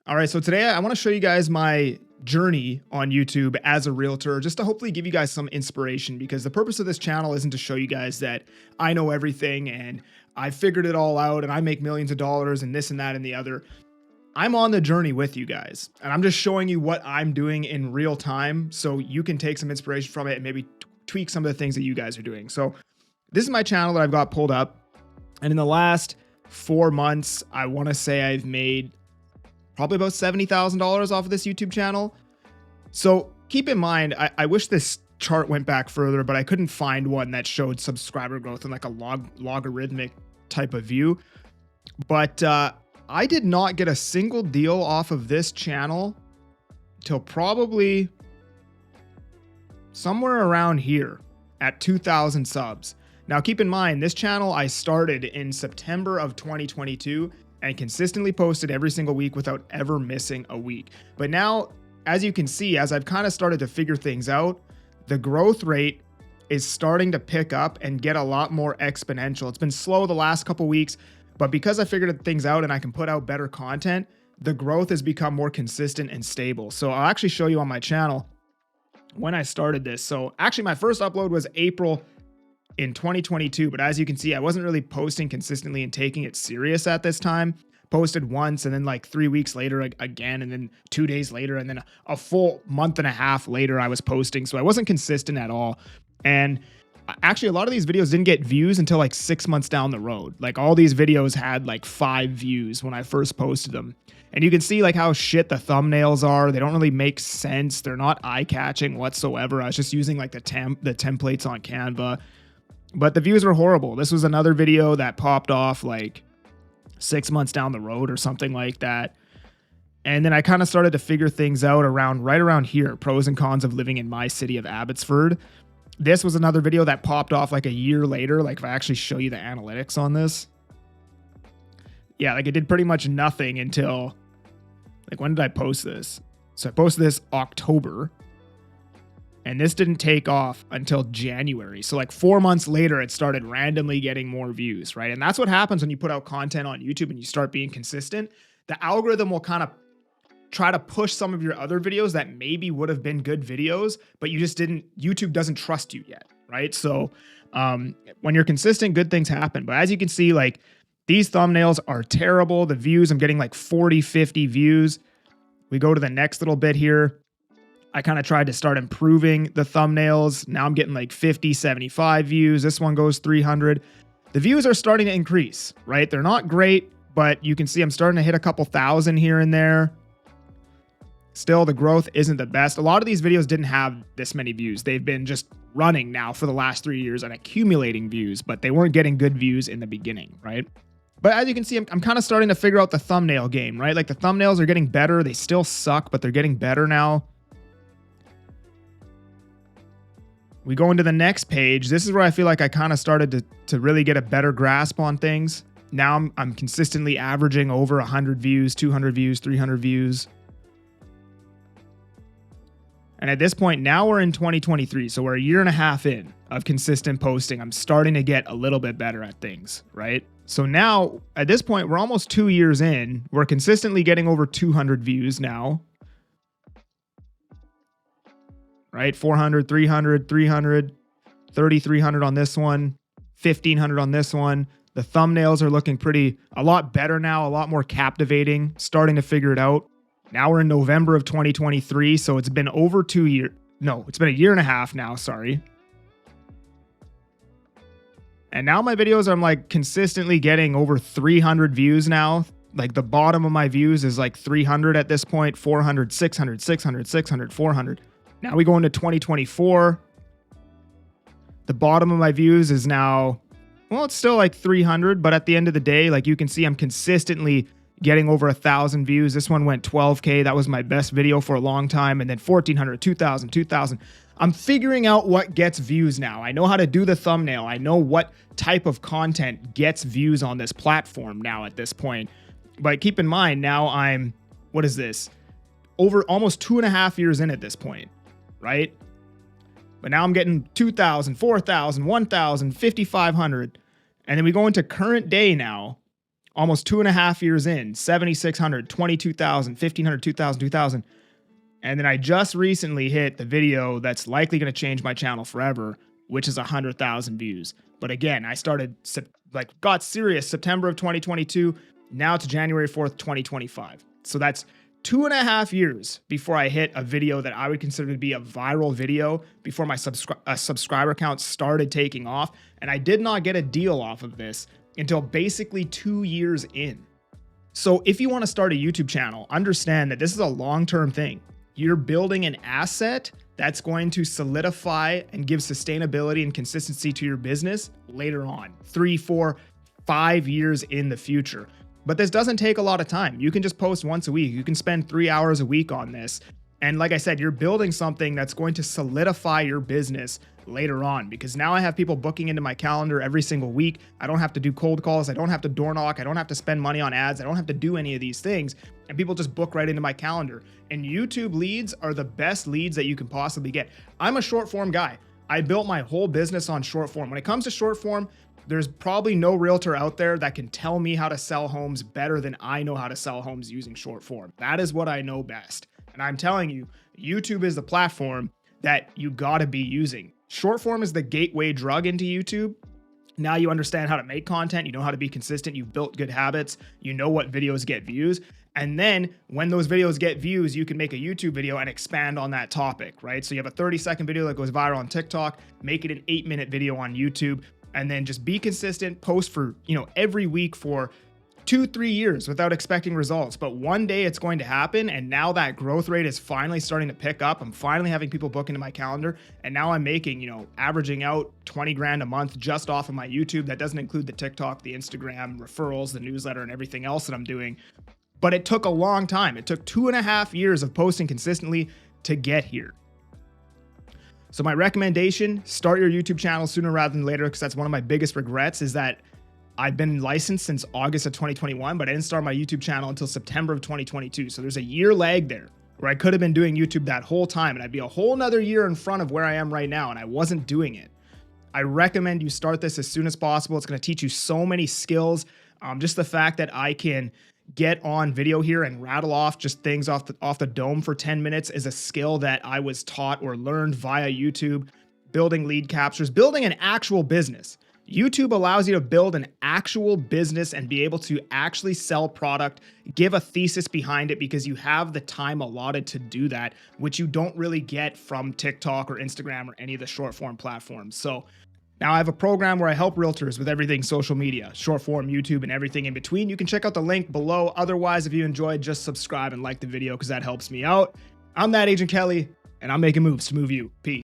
All right, so today I want to show you guys my journey on YouTube as a realtor, just to hopefully give you guys some inspiration, because the purpose of this channel isn't to show you guys that I know everything and I figured it all out and I make millions of dollars and this and that and the other. I'm on the journey with you guys, and I'm just showing you what I'm doing in real time so you can take some inspiration from it and maybe tweak some of the things that you guys are doing. So this is my channel that I've got pulled up, and in the last 4 months, I want to say I've made probably about $70,000 off of this YouTube channel. So keep in mind, I wish this chart went back further, but I couldn't find one that showed subscriber growth in like a logarithmic type of view. But I did not get a single deal off of this channel till probably somewhere around here at 2,000 subs. Now keep in mind, this channel I started in September of 2022 and consistently posted every single week without ever missing a week. But now, as you can see, as I've kind of started to figure things out, the growth rate is starting to pick up and get a lot more exponential. It's been slow the last couple weeks, but because I figured things out and I can put out better content, the growth has become more consistent and stable. So I'll actually show you on my channel when I started this. So actually my first upload was April in 2022, but as you can see, I wasn't really posting consistently and taking it serious at this time. Posted once, and then like 3 weeks later again, and then 2 days later, and then a full month and a half later I was posting. So I wasn't consistent at all. And actually a lot of these videos didn't get views until like 6 months down the road. Like all these videos had like 5 views when I first posted them. And you can see like how shit the thumbnails are. They don't really make sense. They're not eye-catching whatsoever. I was just using like the templates on Canva. But the views were horrible. This was another video that popped off like 6 months down the road or something like that. And then I kind of started to figure things out right around here. Pros and cons of living in my city of Abbotsford. This was another video that popped off like a year later. Like if I actually show you the analytics on this. Yeah, like it did pretty much nothing until, like, when did I post this? So I posted this October. And this didn't take off until January. So like 4 months later, it started randomly getting more views, right? And that's what happens when you put out content on YouTube and you start being consistent. The algorithm will kind of try to push some of your other videos that maybe would have been good videos, but YouTube doesn't trust you yet, right? So when you're consistent, good things happen. But as you can see, like these thumbnails are terrible. The views, I'm getting like 40, 50 views. We go to the next little bit here. I kind of tried to start improving the thumbnails. Now I'm getting like 50, 75 views. This one goes 300. The views are starting to increase, right? They're not great, but you can see I'm starting to hit a couple thousand here and there. Still, the growth isn't the best. A lot of these videos didn't have this many views. They've been just running now for the last 3 years and accumulating views, but they weren't getting good views in the beginning, right? But as you can see, I'm kind of starting to figure out the thumbnail game, right? Like the thumbnails are getting better. They still suck, but they're getting better now. We go into the next page. This is where I feel like I kind of started to really get a better grasp on things. Now I'm consistently averaging over 100 views, 200 views, 300 views. And at this point, now we're in 2023. So we're a year and a half in of consistent posting. I'm starting to get a little bit better at things, right? So now at this point, we're almost 2 years in. We're consistently getting over 200 views now. Right? 400, 300, 300, 3,300 on this one, 1,500 on this one. The thumbnails are looking a lot better now, a lot more captivating, starting to figure it out. Now we're in November of 2023, so it's been over 2 years. No, it's been a year and a half now, sorry. And now my videos, I'm like consistently getting over 300 views now. Like the bottom of my views is like 300 at this point, 400, 600, 600, 600, 400. Now we go into 2024. The bottom of my views is now, well, it's still like 300, but at the end of the day, like you can see, I'm consistently getting over 1,000 views. This one went 12K. That was my best video for a long time. And then 1,400, 2,000, 2,000. I'm figuring out what gets views now. I know how to do the thumbnail. I know what type of content gets views on this platform now at this point. But keep in mind, now I'm, what is this? Over almost 2.5 years in at this point. Right? But now I'm getting 2,000, 4,000, 1,000, 5,500. And then we go into current day now. almost 2.5 years in, 7,600, 22,000, 1,500, 2,000, 2,000. And then I just recently hit the video that's likely going to change my channel forever, which is 100,000 views. But again, I started, got serious September of 2022. Now it's January 4th, 2025. So that's 2.5 years before I hit a video that I would consider to be a viral video, before my subscriber count started taking off. And I did not get a deal off of this until basically 2 years in. So if you want to start a YouTube channel, understand that this is a long-term thing. You're building an asset that's going to solidify and give sustainability and consistency to your business later on, 3, 4, 5 years in the future. But this doesn't take a lot of time. You can just post once a week. You can spend 3 hours a week on this. And like I said, you're building something that's going to solidify your business later on, because now I have people booking into my calendar every single week. I don't have to do cold calls. I don't have to door knock. I don't have to spend money on ads. I don't have to do any of these things. And people just book right into my calendar. And YouTube leads are the best leads that you can possibly get. I'm a short form guy. I built my whole business on short form. When it comes to short form, there's probably no realtor out there that can tell me how to sell homes better than I know how to sell homes using short form. That is what I know best. And I'm telling you, YouTube is the platform that you gotta be using. Short form is the gateway drug into YouTube. Now you understand how to make content, you know how to be consistent, you've built good habits, you know what videos get views. And then when those videos get views, you can make a YouTube video and expand on that topic, right? So you have a 30-second video that goes viral on TikTok, make it an 8-minute video on YouTube, and then just be consistent, post for, every week for 2-3 years without expecting results. But one day it's going to happen. And now that growth rate is finally starting to pick up. I'm finally having people book into my calendar. And now I'm making, averaging out 20 grand a month just off of my YouTube. That doesn't include the TikTok, the Instagram, referrals, the newsletter, and everything else that I'm doing. But it took a long time. It took 2.5 years of posting consistently to get here. So my recommendation, start your YouTube channel sooner rather than later, because that's one of my biggest regrets, is that I've been licensed since August of 2021, but I didn't start my YouTube channel until September of 2022. So there's a year lag there where I could have been doing YouTube that whole time, and I'd be a whole nother year in front of where I am right now, and I wasn't doing it. I recommend you start this as soon as possible. It's going to teach you so many skills. Just the fact that I can get on video here and rattle off just things off the dome for 10 minutes is a skill that I was taught or learned via YouTube. Building lead captures, building an actual business. YouTube allows you to build an actual business and be able to actually sell product, give a thesis behind it, because you have the time allotted to do that, which you don't really get from TikTok or Instagram or any of the short form platforms. So now I have a program where I help realtors with everything social media, short form, YouTube, and everything in between. You can check out the link below. Otherwise, if you enjoyed, just subscribe and like the video because that helps me out. I'm that Agent Kelly, and I'm making moves to move you. Peace.